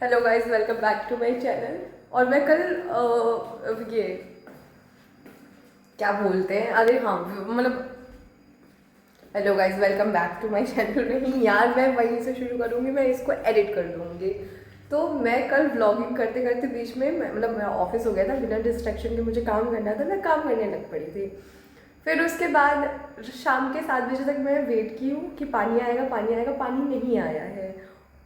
Hello guys, welcome back to my channel. और मैं कल ये क्या बोलते हैं, अरे हाँ मतलब hello guys, welcome back to my channel. नहीं यार, मैं वहीं से शुरू करूँगी, मैं इसको एडिट कर दूँगी। तो मैं कल व्लॉगिंग करते करते बीच में मतलब मेरा ऑफिस हो गया था, बिना डिस्ट्रैक्शन के मुझे काम करना था, मैं काम करने लग पड़ी थी। फिर उसके बाद शाम के 7 बजे तक मैं वेट की हूँ कि पानी आएगा पानी आएगा, पानी नहीं आया है।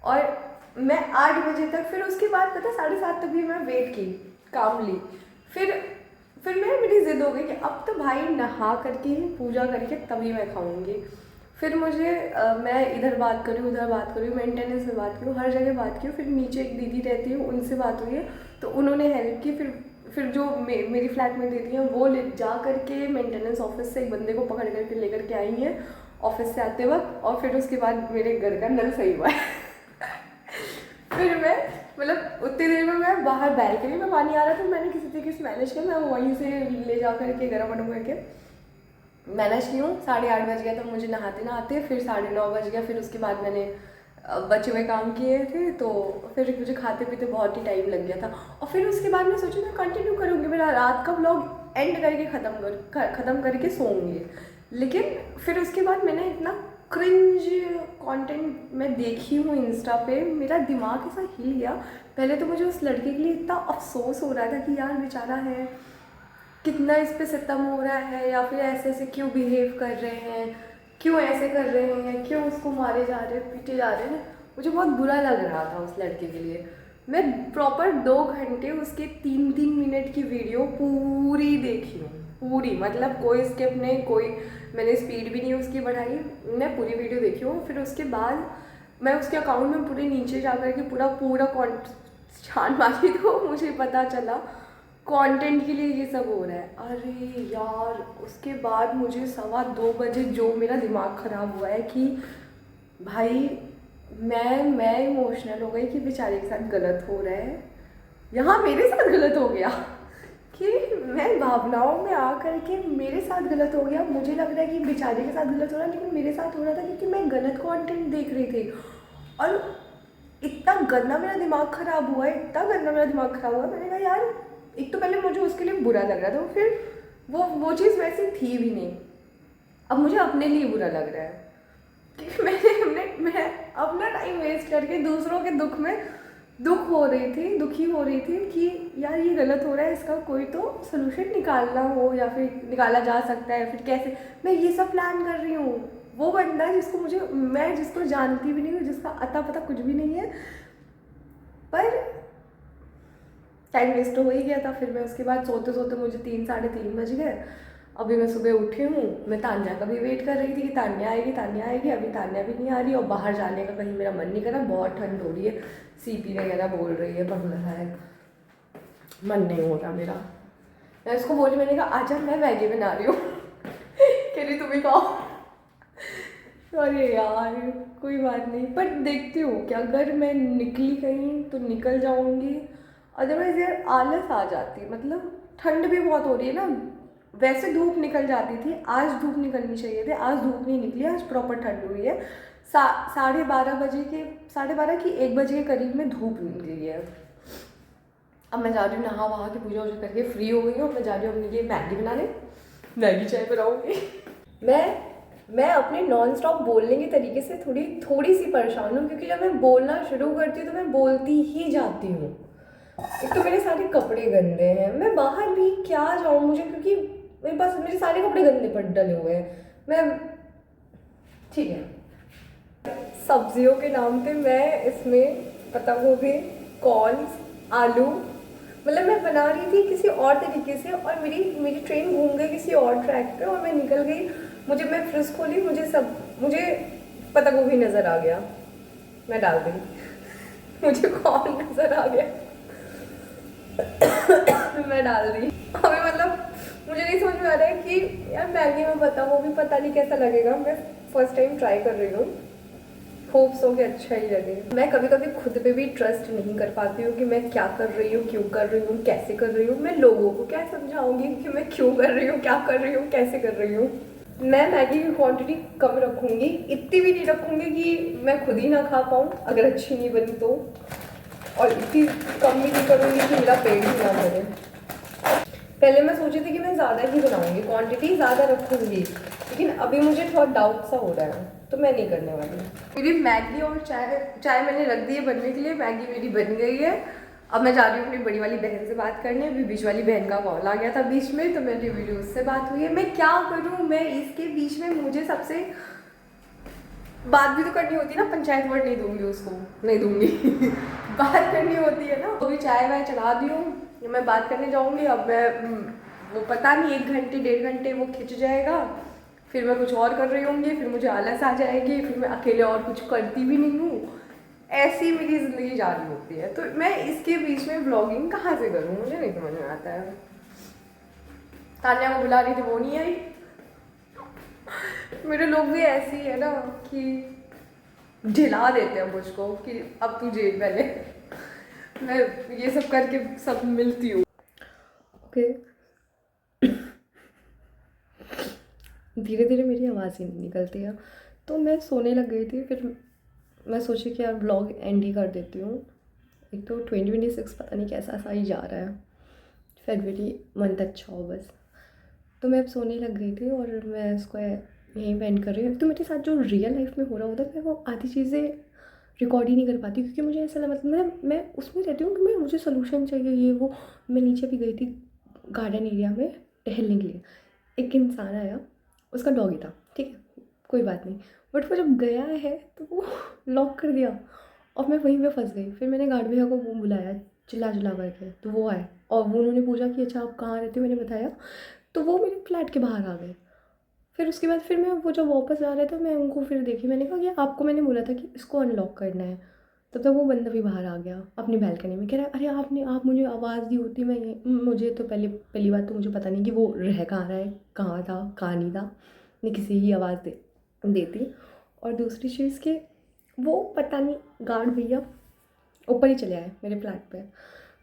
और मैं 8 बजे तक, फिर उसके बाद पता 7:30 तक भी मैं वेट की कामली। फिर फिर मेरी ज़िद हो गई कि अब तो भाई नहा करके ही पूजा करके तभी मैं खाऊंगी। फिर मुझे मैं इधर बात करूँ उधर बात करूँ, मेंटेनेंस में बात करूँ, हर जगह बात की। फिर नीचे एक दीदी रहती है, उनसे बात हुई है तो उन्होंने हेल्प की। फिर जो मेरी फ्लैटमेट दीदी हैं वो ले जा करके मेंटेनेंस ऑफिस से एक बंदे को पकड़ करके लेकर के आई हैं ऑफिस से आते वक्त। और फिर उसके बाद मेरे घर का नल सही हुआ है। फिर मैं मतलब उतनी देर में मैं बाहर बैल्कनी में पानी आ रहा था, मैंने किसी तरीके से मैनेज किया, मैं वहीं से ले जा करके गर्म वर्म करके मैनेज की हूँ। 8:30 बज गया था मुझे नहाते नहाते, फिर 9:30 बज गया। फिर उसके बाद मैंने बचे हुए काम किए थे, तो फिर मुझे खाते पीते बहुत ही टाइम लग गया था। और फिर उसके बाद मैं सोची मैं कंटिन्यू करूँगी, मेरा रात का व्लॉग एंड करके ख़त्म करके सोऊंगी। लेकिन फिर उसके बाद मैंने इतना क्रिंज कंटेंट मैं देखी हूँ इंस्टा पे, मेरा दिमाग ऐसा हिल गया। पहले तो मुझे उस लड़के के लिए इतना अफसोस हो रहा था कि यार बेचारा है, कितना इस पे सितम हो रहा है, या फिर ऐसे ऐसे क्यों बिहेव कर रहे हैं, क्यों ऐसे कर रहे हैं, क्यों उसको मारे जा रहे हैं पीटे जा रहे हैं। मुझे बहुत बुरा लग रहा था उस लड़के के लिए। मैं प्रॉपर 2 घंटे उसके 3-3 मिनट की वीडियो पूरी देखी हूँ, पूरी, मतलब कोई स्किप नहीं, कोई मैंने स्पीड भी नहीं उसकी बढ़ाई, मैं पूरी वीडियो देखी हूँ। फिर उसके बाद मैं उसके अकाउंट में पूरे नीचे जा कर के पूरा पूरा छान मारी तो मुझे पता चला कंटेंट के लिए ये सब हो रहा है। अरे यार, उसके बाद मुझे 2:15 बजे जो मेरा दिमाग ख़राब हुआ है कि भाई मैं इमोशनल हो गई कि बेचारे के साथ गलत हो रहा है, यहाँ मेरे साथ गलत हो गया। कि मैं भावनाओं में आ करके मेरे साथ गलत हो गया। मुझे लग रहा है कि बेचारे के साथ गलत हो रहा है, लेकिन मेरे साथ हो रहा था क्योंकि मैं गलत कंटेंट देख रही थी। और इतना गंदा मेरा दिमाग ख़राब हुआ है, इतना गंदा मेरा दिमाग ख़राब हुआ। मैंने कहा यार, एक तो पहले मुझे उसके लिए बुरा लग रहा था, फिर वो चीज़ वैसे थी भी नहीं, अब मुझे अपने लिए बुरा लग रहा है क्योंकि मैं अपना टाइम वेस्ट करके दूसरों के दुख में दुखी हो रही थी कि यार ये गलत हो रहा है, इसका कोई तो सोल्यूशन निकालना हो, या फिर निकाला जा सकता है, फिर कैसे। मैं ये सब प्लान कर रही हूँ। वो बंदा जिसको मैं जिसको जानती भी नहीं हूँ, जिसका अता पता कुछ भी नहीं है, पर टाइम वेस्ट हो ही गया था। फिर मैं उसके बाद सोते सोते मुझे 3-3:30 बज गए। अभी मैं सुबह उठी हूँ, मैं तान्या का भी वेट कर रही थी कि तान्या आएगी, अभी तान्या भी नहीं आ रही। और बाहर जाने का कहीं मेरा मन नहीं कर रहा, बहुत ठंड हो रही है, सीपी वगैरह बोल रही है, पर है मन नहीं हो रहा मेरा। मैं उसको बोली, मैंने कहा आजा मैं मैगी बना रही हूँ। कह रही तुम्हें खाओ। अरे यार, कोई बात नहीं, पर देखती हूँ कि अगर मैं निकली कहीं तो निकल जाऊँगी, अदरवाइज़ यार आलस आ जाती। मतलब ठंड भी बहुत हो रही है ना, वैसे धूप निकल जाती थी, आज धूप निकलनी चाहिए थी, आज धूप नहीं निकली, आज प्रॉपर ठंड हुई है। 12:30 की 1 बजे के करीब में धूप निकली है। अब मैं जा रही हूँ नहा वहा के पूजा वूजा करके फ्री हो गई हूँ, मैं जा रही हूँ अपने लिए मैगी बनाने, मैगी चाय बनाऊँगी। मैं अपने नॉन स्टॉप बोलने के तरीके से थोड़ी सी परेशान हूँ, क्योंकि जब मैं बोलना शुरू करती हूँ तो मैं बोलती ही जाती हूँ। एक तो मेरे सारे कपड़े गंदे हैं, मैं बाहर भी क्या जाऊँ मुझे, क्योंकि मेरे सारे कपड़े गंदे पड़ डले हुए हैं। मैं ठीक है, सब्जियों के नाम पे मैं इसमें पत्ता गोभी, कॉर्न्स, आलू, मतलब मैं बना रही थी किसी और तरीके से, और मेरी ट्रेन घूम गई किसी और ट्रैक पे और मैं निकल गई। मैं फ्रिज खोली, मुझे पत्ता गोभी नज़र आ गया, मैं डाल दी। मुझे कॉर्न नज़र आ गया, मैं डाल दी। अभी मतलब मुझे नहीं समझ में आ रहा है कि यार मैगी में पता वो भी पता नहीं कैसा लगेगा। मैं फर्स्ट टाइम ट्राई कर रही हूँ, होप सो कि अच्छा ही लगे। मैं कभी कभी खुद पे भी ट्रस्ट नहीं कर पाती हूँ कि मैं क्या कर रही हूँ, क्यों कर रही हूँ, कैसे कर रही हूँ। मैं लोगों को क्या समझाऊंगी कि मैं क्यों कर रही हूँ, क्या कर रही हूँ, कैसे कर रही हूँ। मैं मैगी की क्वांटिटी कम रखूँगी, इतनी भी नहीं रखूँगी कि मैं खुद ही ना खा पाऊँ अगर अच्छी नहीं बनी तो। और इतनी कम भी नहीं करूँगी कि मेरा पेट भी ना भरे। पहले मैं सोची थी कि मैं ज़्यादा ही बनाऊँगी, क्वांटिटी ज़्यादा रखूँगी, लेकिन अभी मुझे थोड़ा डाउट सा हो रहा है, तो मैं नहीं करने वाली। मेरी मैगी और चाय मैंने रख दी है बनने के लिए, मैगी मेरी बन गई है। अब मैं जा रही हूँ अपनी बड़ी वाली बहन से बात करने। अभी बीच वाली बहन का कॉल आ गया था बीच में, तो मेरी वीडियो उससे बात हुई है। मैं क्या करूँ, मैं इसके बीच में मुझे सबसे बात भी तो करनी होती है ना, पंचायत वर्ड नहीं दूंगी उसको, नहीं दूंगी बात करनी होती है ना। अभी चाय वाय चला दी हूँ, मैं बात करने जाऊँगी। अब मैं वो पता नहीं 1 घंटे 1.5 घंटे वो खिंच जाएगा, फिर मैं कुछ और कर रही होंगी, फिर मुझे आलस आ जाएगी, फिर मैं अकेले और कुछ करती भी नहीं हूँ। ऐसी मेरी ज़िंदगी जा रही होती है, तो मैं इसके बीच में व्लॉगिंग कहाँ से करूँ, मुझे नहीं समझ में आता है। तान्या को बुला रही थी, वो नहीं आई। मेरे लोग भी ऐसे ही है ना कि ढिला देते हैं मुझको कि अब तू जेल पहले। मैं ये सब करके सब मिलती हूँ। ओके, धीरे धीरे मेरी आवाज़ ही नहीं निकलती है, तो मैं सोने लग गई थी। फिर मैं सोची कि यार ब्लॉग एंड ही कर देती हूँ। एक तो 2026 पता नहीं कैसा सा ही जा रहा है, फरवरी मंथ अच्छा हो बस। तो मैं अब सोने लग गई थी और मैं इसको यहीं पे एंड कर रही हूँ। तो मेरे साथ जो रियल लाइफ में हो रहा होता है, मैं वो आधी चीज़ें रिकॉर्ड ही नहीं कर पाती, क्योंकि मुझे ऐसा मतलब मैं उसमें रहती हूँ कि मैं मुझे सोल्यूशन चाहिए ये वो। मैं नीचे भी गई थी गार्डन एरिया में टहलने के लिए, एक इंसान आया, उसका डॉगी था, ठीक है कोई बात नहीं, बट वो जब गया है तो वो लॉक कर दिया और मैं वहीं पे फंस गई। फिर मैंने गार्ड भैया को बुलाया चिल्ला चिल्ला करके, तो वो आए और वो उन्होंने पूछा कि अच्छा आप कहाँ रहते हो, मैंने बताया, तो वो मेरे फ्लैट के बाहर आ गए। फिर उसके बाद फिर मैं वो जब वापस आ रहे थे मैं उनको फिर देखी, मैंने कहा कि आपको मैंने बोला था कि इसको अनलॉक करना है। तब तक वो बंदा भी बाहर आ गया अपनी बैल्कनी में, कह रहा अरे आप मुझे आवाज़ दी होती, मैं ये मुझे तो पहली बात तो मुझे पता नहीं कि वो रह कहाँ रहा है, कहाँ था कहाँ नहीं था, मैं किसी ही आवाज़ देती। और दूसरी चीज़ कि वो पता नहीं गार्ड भैया ऊपर ही चले आए मेरे फ्लैट पे।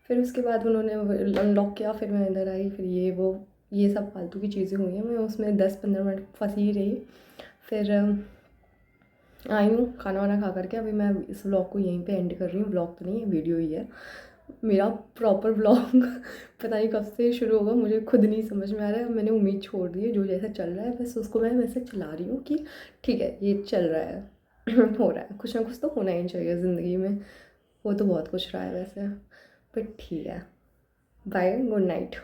फिर उसके बाद उन्होंने अनलॉक किया, फिर मैं अंदर आई, फिर ये सब फालतू की चीज़ें हुई हैं। मैं उसमें 10-15 मिनट फंसी ही रही। फिर आई हूँ खाना वाना खा करके। अभी मैं इस व्लॉग को यहीं पे एंड कर रही हूँ, व्लॉग तो नहीं है वीडियो ही है मेरा प्रॉपर व्लॉग पता नहीं कब से शुरू होगा, मुझे खुद नहीं समझ में आ रहा है। मैंने उम्मीद छोड़ दी है, जो जैसा चल रहा है बस उसको मैं वैसे चला रही हूँ कि ठीक है ये चल रहा है हो रहा है, कुछ ना कुछ तो होना ही चाहिए ज़िंदगी में। वो तो बहुत कुछ रहा है वैसे, बट ठीक है। Bye, good night.